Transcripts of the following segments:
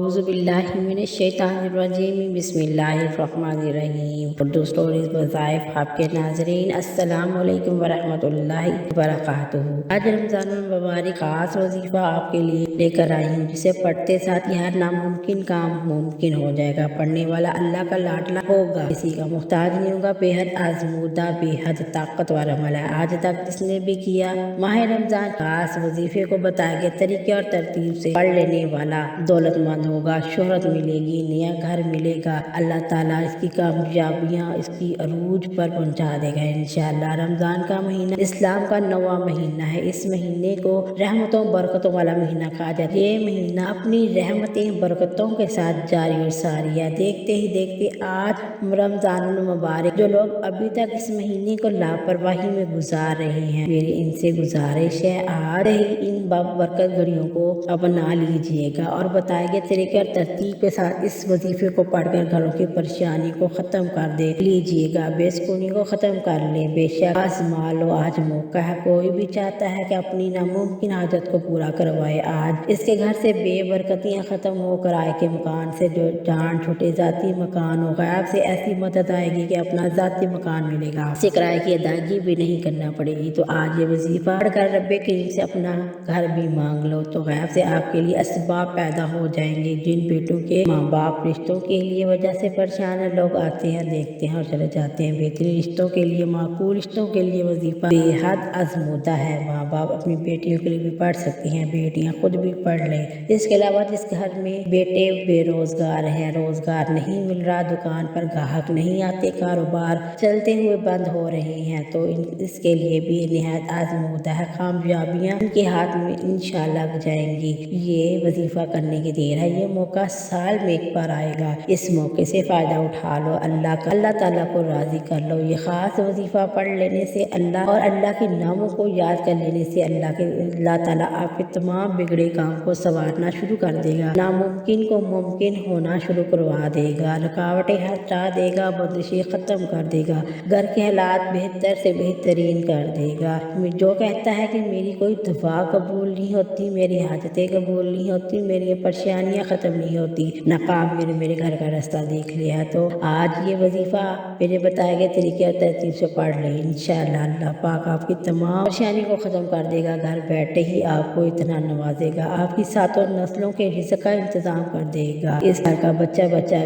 اعوذ باللہ من الشیطان الرجیم بسم اللہ الرحمن الرحیم۔ اردو اسٹوریز وظائف آپ کے ناظرین، السلام علیکم ورحمۃ اللہ وبرکاتہ۔ آج رمضان المبارک خاص وظیفہ آپ کے لیے لے کر آئی ہوں، جسے پڑھتے ساتھ یہ ہر ناممکن کام ممکن ہو جائے گا۔ پڑھنے والا اللہ کا لاڈلا ہوگا، کسی کا محتاج نہیں ہوگا۔ بے حد آزمودہ، بے حد طاقتور عمل ہے۔ آج تک جس نے بھی کیا ماہ رمضان خاص وظیفے کو بتائے گئے طریقے اور ترتیب سے پڑھ لینے والا دولت مند ہوگا، شہرت ملے گی، نیا گھر ملے گا، اللہ تعالیٰ اس کی کامیابیاں اس کی عروج پر پہنچا دے گا انشاءاللہ۔ رمضان کا مہینہ اسلام کا 9واں مہینہ ہے۔ اس مہینے کو رحمتوں برکتوں والا مہینہ کہا جاتا ہے۔ یہ مہینہ اپنی رحمتیں برکتوں کے ساتھ جاری اور ساری ہے۔ دیکھتے ہی دیکھتے آج رمضان المبارک جو لوگ ابھی تک اس مہینے کو لاپرواہی میں گزار رہے ہیں، میری ان سے گزارش ہے آج ہی ان برکت گھڑیوں کو اپنا لیجیے گا اور بتائے گئے طریقے اور ترتیب کے ساتھ اس وظیفے کو پڑھ کر گھروں کی پریشانی کو ختم کر دے لیجیے گا، بے سکونی کو ختم کر لیں۔ بے شک آزما لو، آج موقع ہے۔ کوئی بھی چاہتا ہے کہ اپنی ناممکن حاجت کو پورا کروائے، آج اس کے گھر سے بے برکتیاں ختم ہو کر آئے کے مکان سے جو جان چھوٹے ذاتی مکان ہو، غیب سے ایسی مدد آئے گی کہ اپنا ذاتی مکان ملے گا، اسے کرائے کی ادائیگی بھی نہیں کرنا پڑے گی۔ تو آج یہ وظیفہ پڑھ کر رب کریم سے اپنا گھر بھی مانگ لو تو غیب سے آپ کے لیے اسباب پیدا ہو جائیں گے۔ جن بیٹوں کے ماں باپ رشتوں کے لیے وجہ سے پریشان ہیں، لوگ آتے ہیں دیکھتے ہیں اور چلے جاتے ہیں، بہترین رشتوں کے لیے، معقول رشتوں کے لیے وظیفہ بے حد آزمودہ ہے۔ ماں باپ اپنی بیٹیوں کے لیے بھی پڑھ سکتی ہیں، بیٹیاں خود بھی پڑھ لیں۔ اس کے علاوہ جس گھر میں بیٹے بے روزگار ہیں، روزگار نہیں مل رہا، دکان پر گاہک نہیں آتے، کاروبار چلتے ہوئے بند ہو رہے ہیں، تو اس کے لیے بھی نہایت آزمودہ ہے۔ کامیابیاں ان کے ہاتھ میں انشاءاللہ لگ جائیں گی۔ یہ وظیفہ کرنے کی دیر ہے، یہ موقع سال میں ایک بار آئے گا، اس موقع سے فائدہ اٹھا لو، اللہ تعالیٰ کو راضی کر لو۔ یہ خاص وظیفہ پڑھ لینے سے اللہ اور اللہ کے ناموں کو یاد کر لینے سے اللہ تعالیٰ آپ کے تمام بگڑے کام کو سنوارنا شروع کر دے گا، ناممکن کو ممکن ہونا شروع کروا دے گا، رکاوٹیں ہٹا دے گا، بندشیں ختم کر دے گا، گھر کے حالات بہتر سے بہترین کر دے گا۔ جو کہتا ہے کہ میری کوئی دعا قبول نہیں ہوتی، میری حاجتیں قبول نہیں ہوتی، میری پریشانیاں ختم نہیں ہوتی، ناکام میرے گھر کا راستہ دیکھ لیا، تو آج یہ وظیفہ میرے بتائے گئے طریقے اور ترتیب سے پڑھ لیں انشاءاللہ۔ اللہ پاک آپ کی تمام پریشانی کو ختم کر دے گا، گھر بیٹھے ہی آپ کو اتنا نوازے گا، آپ کی ساتوں نسلوں کے رزق کا انتظام کر دے گا، اس گھر کا بچہ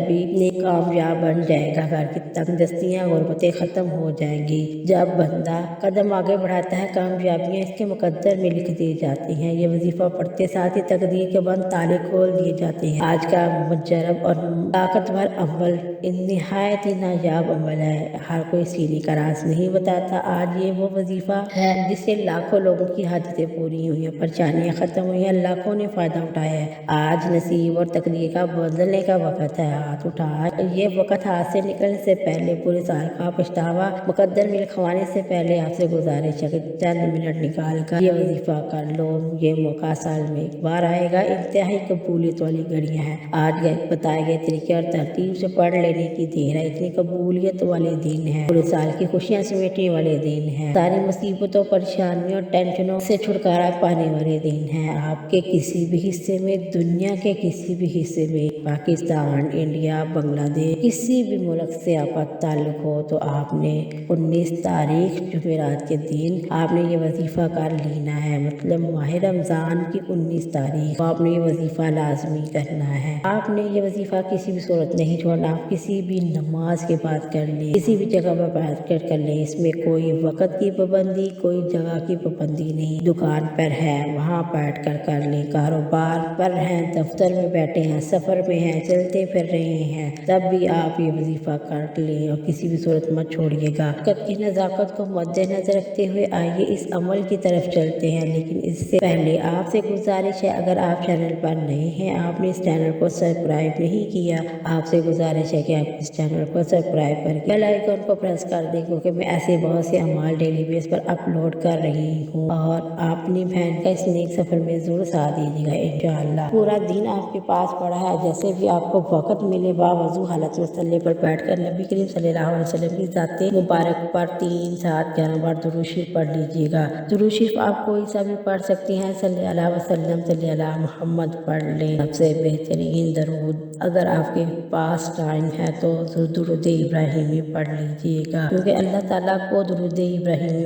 بھی کامیاب بن جائے گا، گھر کی تنگ دستیاں غربتیں ختم ہو جائیں گی۔ جب بندہ قدم آگے بڑھاتا ہے، کامیابیاں اس کے مقدر میں لکھ دی جاتی ہیں۔ یہ وظیفہ پڑھتے ساتھ ہی تقدیر کے بند تالے کھول دیے جاتے ہیں۔ آج کا مجرب اور طاقتور عمل نہایت ہی نایاب عمل ہے، ہر کوئی سینے کا راز نہیں بتاتا۔ آج یہ وہ وظیفہ ہے جس سے لاکھوں لوگوں کی حاجتیں پوری ہوئی ہیں، پریشانیاں ختم ہوئی ہیں، لاکھوں نے فائدہ اٹھایا ہے۔ آج نصیب اور تقدیر کا بدلنے کا وقت ہے، ہاتھ اٹھا یہ وقت ہاتھ سے نکلنے سے پہلے پورے سال کا پچھتاوا مقدر میں لکھوانے سے پہلے آپ سے گزارش ہے کہ چند منٹ نکال کر یہ وظیفہ کر لو۔ یہ موقع سال میں ایک بار آئے گا، انتہائی قبولیت والی گھڑیاں ہیں۔ آج بتائے گئے طریقے اور ترتیب سے پڑھ لینے کی دیر ہے، اتنی قبولیت والے دن ہے، پورے سال کی خوشیاں سمیٹنے والے دن ہے، ساری مصیبتوں پریشانیوں اور ٹینشنوں سے چھٹکارا پانے والے دن ہے۔ آپ کے کسی بھی حصے میں، دنیا کے کسی بھی حصے میں، پاکستان، انڈیا، بنگلہ دیش، کسی بھی ملک سے آپ کا تعلق ہو، تو آپ نے 19 تاریخ جمعرات کے دن آپ نے یہ وظیفہ کر لینا ہے، مطلب ماہ رمضان کی 19 تاریخ کو آپ نے یہ وظیفہ لازمی کرنا ہے۔ آپ نے یہ وظیفہ کسی بھی صورت نہیں چھوڑنا، آپ کسی بھی نماز کے بعد کر لیں، کسی بھی جگہ پر بیٹھ کر لیں، اس میں کوئی وقت کی پابندی، کوئی جگہ کی پابندی نہیں۔ دکان پر ہے وہاں بیٹھ کر لیں، کاروبار پر ہیں، دفتر میں بیٹھے ہیں، سفر میں ہیں، چلتے پھر رہے ہیں، تب بھی آپ یہ وظیفہ کر لیں اور کسی بھی صورت مت چھوڑیے گا۔ وقت کی نزاکت کو مد نظر رکھتے ہوئے آئیے اس عمل کی طرف چلتے ہیں، لیکن اس سے پہلے آپ سے گزارش ہے، اگر آپ چینل پر نئے ہیں، آپ نے اس چینل کو سبسکرائب نہیں کیا، آپ سے گزارش ہے کہ آپ اس چینل کو سبسکرائب کر کے بیل آئیکن کو پریس کر دیں، کیونکہ میں ایسے بہت سے اعمال ڈیلی بیس پر اپلوڈ کر رہی ہوں، اور آپ اپنی بہن کا اس نیک سفر میں ضرور ساتھ دیجیے گا انشاءاللہ۔ پورا دن آپ کے پاس پڑا ہے، جیسے بھی آپ کو وقت ملے باوضو حالت مصلی پر بیٹھ کر نبی کریم صلی اللہ علیہ وسلم کی ذات مبارک پر 3 7 11 بار درود شریف پڑھ لیجیے گا۔ درود شریف آپ کوئی سا بھی پڑھ سکتی ہیں، صلی اللہ علیہ وسلم، صلی اللہ محمد پڑھ لیں، سب سے سے بہترین درود اگر آپ کے پاس ٹائم ہے تو درود ابراہیمی پڑھ لیجیے گا، کیونکہ اللہ تعالیٰ کو درود ابراہیمی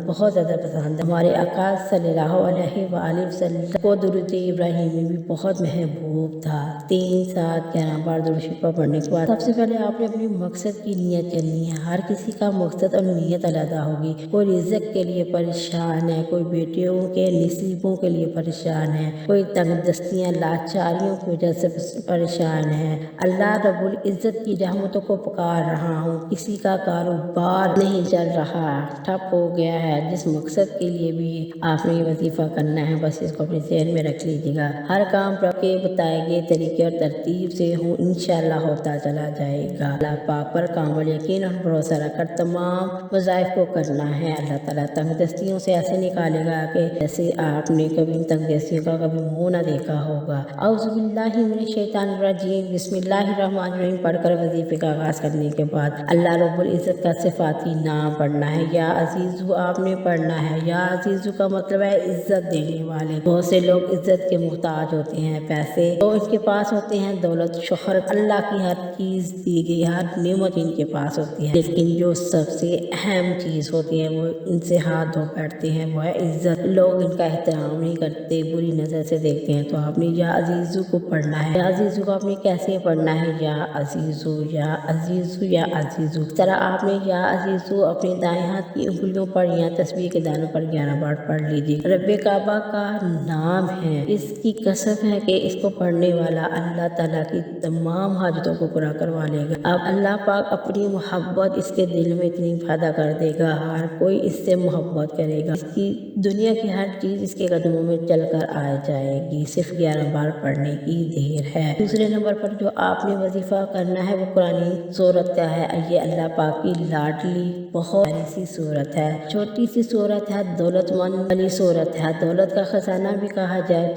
بہت زیادہ پسند ہے۔ ہمارے آقا صلی اللہ علیہ وآلہ وسلم کو درود ابراہیمی بھی بہت محبوب تھا۔ 3 7 11 بار درود شریف پڑھنے کے بعد سب سے پہلے آپ نے اپنی مقصد کی نیت کرنی ہے۔ ہر کسی کا مقصد اور نیت علیحدہ ہوگی۔ کوئی رزق کے لیے پریشان ہے، کوئی بیٹیوں کے نصیبوں کے لیے پریشان ہے، کوئی تنگ دستیاں لاچاریوں کی وجہ سے پریشان ہے۔ اللہ رب العزت کی رحمتوں کو پکار رہا ہوں، کسی کا کاروبار نہیں چل رہا، ٹھپ ہو گیا ہے، جس مقصد کے لیے بھی آپ نے یہ وظیفہ کرنا ہے بس اس کو اپنے ذہن میں رکھ لیجیے گا۔ ہر کام پر کے بتائے گئے طریقے اور ترتیب سے انشاءاللہ ہوتا چلا جائے گا۔ اللہ پاک پر کامل یقین اور بھروسہ رکھ کر تمام وظائف کو کرنا ہے۔ اللہ تعالیٰ تنگ دستیوں سے ایسے نکالے گا کہ جیسے آپ نے کبھی تنگ دستیوں کا کبھی منہ نہ دیکھا ہوگا۔ اعوذ باللہ من الشیطان الرجیم، بسم اللہ الرحمن الرحیم پڑھ کر وظیفے کا آغاز کرنے کے بعد اللہ رب العزت کا صفاتی نام پڑھنا ہے۔ یا عزیزو آپ نے پڑھنا ہے۔ یا عزیزو کا مطلب ہے عزت دینے والے۔ بہت سے لوگ عزت کے محتاج ہوتے ہیں، پیسے تو ان کے پاس ہوتے ہیں، دولت شہرت، اللہ کی ہر چیز دی گئی ہر نعمت ان کے پاس ہوتی ہے، لیکن جو سب سے اہم چیز ہوتی ہے وہ ان سے ہاتھ دھو بیٹھتے ہیں، وہ ہے عزت۔ لوگ ان کا احترام نہیں کرتے، بری نظر سے دیکھتے ہیں۔ تو آپ نے یا عزیزو کو پڑھنا ہے۔ یا عزیزو کو آپ نے کیسے پڑھنا ہے؟ یا عزیزو یا عزیزو یا عزیزو، اس طرح آپ نے یا عزیزو اپنے دائیں ہاتھ کی انگلیوں پر یا تسبیح کے دانوں پر 11 بار پڑھ لیجیے۔ رب کعبہ کا نام ہے، اس کی قسم ہے کہ اس کو پڑھنے والا اللہ تعالیٰ کی تمام حاجتوں کو پورا کروا لے گا۔ اب اللہ پاک اپنی محبت اس کے دل میں اتنی پیدا کر دے گا، ہر کوئی اس سے محبت کرے گا، اس کی دنیا کی ہر چیز اس کے قدموں میں چل کر آ جائے گی۔ صرف 11 بار پڑھنے کی دیر ہے۔ دوسرے نمبر پر جو آپ نے وظیفہ کرنا ہے وہ قرآن سورت کا ہے۔ یہ اللہ پاک کی لاڈلی بہت پیاری سی سورت ہے، چھوٹی سی سورت ہے، دولت مند والی سورت ہے۔ دولت کا خزانہ بھی کہا جائے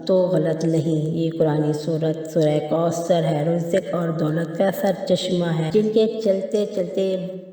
تو غلط نہیں۔ یہ قرآن سورت سورہ کوثر ہے، رزق اور دولت کا سر چشمہ ہے، جن کے چلتے چلتے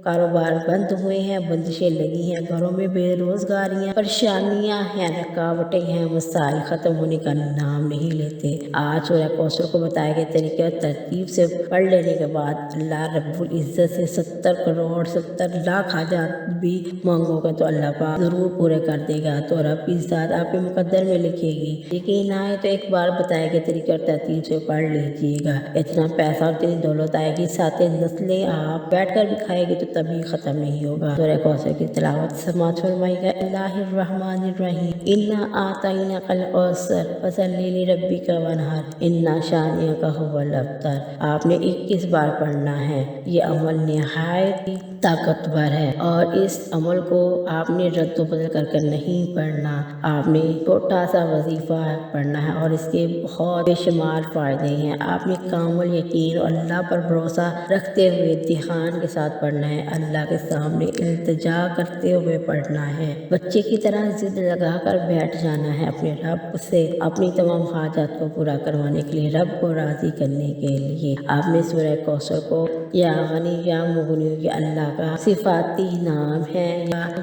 کاروبار بند ہوئے ہیں، بندشیں لگی ہیں، گھروں میں بے روزگاریاں، پریشانیاں ہیں، رکاوٹیں ہیں، مسائل ختم ہونے کا نام نہیں لیتے۔ آج سورہ کوثر کو بتائے گئے طریقے اور ترتیب سے پڑھ لینے کے بعد اللہ رب العزت سے 70 کروڑ 70 لاکھ حاجات بھی مانگو گے تو اللہ پاک ضرور پورے کر دے گا، تو رب کی ذات آپ کے مقدر میں لکھے گی۔ یقین آئے تو ایک بار بتائے گئے طریقے اور ترتیب سے پڑھ لیجیے گا، اتنا پیسہ اور اتنی دولت آئے گی، ساتھ نسلیں آپ بیٹھ کر بھی کھائے گی تو تبھی ختم نہیں ہوگا۔ سورہ کوثر کی تلاوت سماعت فرمائیے گا۔ اللہ الرحمن الرحیم، انا اعطیناک الکوثر فصلی لربک وانحر ان شانئک ھو الابتر۔ آپ نے 21 بار پڑھنا ہے۔ یہ عمل نہایت ہی طاقتور ہے اور اس عمل کو آپ نے رد و بدل کر نہیں پڑھنا، آپ نے چھوٹا سا وظیفہ پڑھنا ہے اور اس کے بہت بے شمار فائدے ہیں۔ آپ نے کامل یقین اور اللہ پر بھروسہ رکھتے ہوئے دھیان کے ساتھ پڑھنا ہے، اللہ کے سامنے التجا کرتے ہوئے پڑھنا ہے، بچے کی طرح ضد لگا کر بیٹھ جانا ہے، اپنے رب سے اپنی تمام حاجات کو پورا کروانے کے لیے، رب کو راضی کرنے کے لیے۔ آپ نے سورہ کوثر کو یا غنی یا مغنی، یہ اللہ کا صفاتی نام ہے۔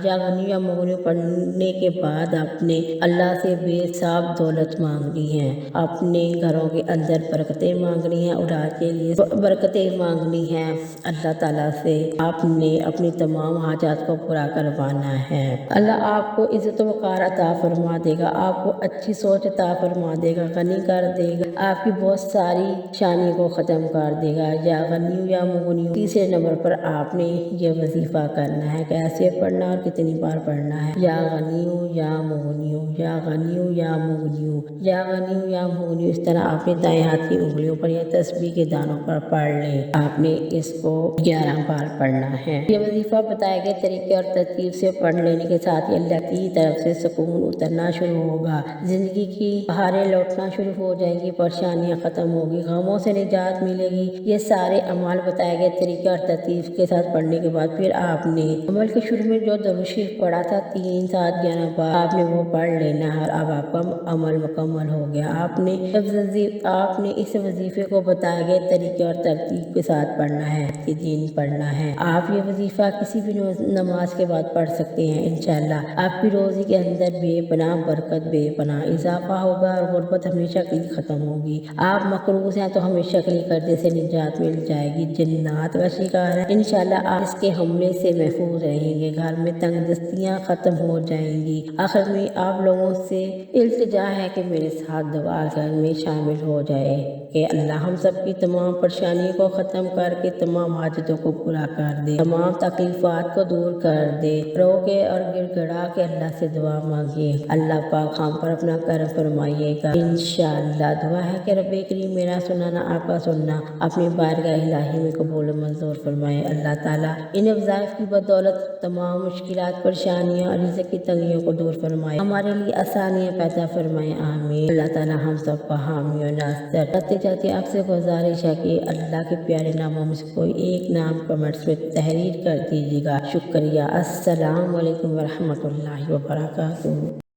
یا غنی یا مغنی پڑھنے کے بعد آپ نے اللہ سے بے حساب دولت مانگنی ہے، اپنے گھروں کے اندر برکتیں مانگنی ہیں، اولاد کے لیے برکتیں مانگنی ہیں، اللہ تعالیٰ سے آپ نے اپنی تمام حاجات کو پورا کروانا ہے۔ اللہ آپ کو عزت و وقار عطا فرما دے گا، آپ کو اچھی سوچ عطا فرما دے گا، غنی کر دے گا، آپ کی بہت ساری شانی کو ختم کر دے گا۔ یا غنی یا مغنی، تیسرے نمبر پر آپ نے یہ وظیفہ کرنا ہے، کیسے پڑھنا اور کتنی بار پڑھنا ہے؟ یا غنی یا مغنی، یا غنی یا مغنی، یا غنی یا مغنی، اس طرح آپ نے دائیں ہاتھ کی انگلیوں پر یا تسبیح کے دانوں پر پڑھ لیں۔ آپ نے اس کو 11 بار پڑھنا ہے۔ یہ وظیفہ بتائے گئے طریقے اور ترتیب سے پڑھ لینے کے ساتھ ہی اللہ کی طرف سے سکون اترنا شروع ہوگا، زندگی کی بہاریں لوٹنا شروع ہو جائیں گی، پریشانیاں ختم ہوگی، غموں سے نجات ملے گی۔ یہ سارے اعمال بتائے بتایا گیا طریقہ اور ترتیب کے ساتھ پڑھنے کے بعد پھر آپ نے عمل کے شروع میں جو درود شریف پڑھا تھا 3 7 11 بار آپ نے وہ پڑھ لینا ہے اور اب آپ کا عمل مکمل ہو گیا۔ آپ نے اس وظیفے کو بتایا گیا طریقے اور ترتیب کے ساتھ پڑھنا ہے، کہ دین پڑھنا ہے۔ آپ یہ وظیفہ کسی بھی نماز کے بعد پڑھ سکتے ہیں۔ انشاءاللہ آپ کی روزی کے اندر بے پناہ برکت، بے پناہ اضافہ ہوگا اور غربت ہمیشہ کے لیے ختم ہوگی۔ آپ مقروض ہیں تو ہمیشہ کے لیے قرضے سے نجات مل جائے گی۔ جنات کا شکار ہے، انشاءاللہ آپ اس کے حملے سے محفوظ رہیں گے۔ گھر میں تنگ دستیاں ختم ہو جائیں گی۔ آخر میں آپ لوگوں سے التجا ہے کہ میرے ساتھ دعا میں شامل ہو جائے کہ اللہ ہم سب کی تمام پریشانیوں کو ختم کر کے تمام حاجتوں کو پورا کر دے، تمام تکلیفات کو دور کر دے۔ رو کے اور گڑ گڑا کے اللہ سے دعا مانگیے، اللہ پاک ہم پر اپنا کرم فرمائیے گا انشاءاللہ۔ دعا ہے کہ رب کریم میرا سننا آپ کا سننا اپنی بارگاہ الہی میں قبول و منظور فرمائے۔ اللہ تعالیٰ ان وظائف کی بدولت تمام مشکلات، پریشانیاں اور رزق کی تنگیوں کو دور فرمائے، ہمارے لیے آسانیاں پیدا فرمائے، آمین۔ اللہ تعالیٰ ہم سب کا حامی و ناصر۔ جاتے جاتے آپ سے گزارش ہے کہ اللہ کے پیارے ناموں میں سے کوئی ایک نام کمنٹس میں تحریر کر دیجیے گا۔ شکریہ۔ السلام علیکم ورحمۃ اللہ وبرکاتہ۔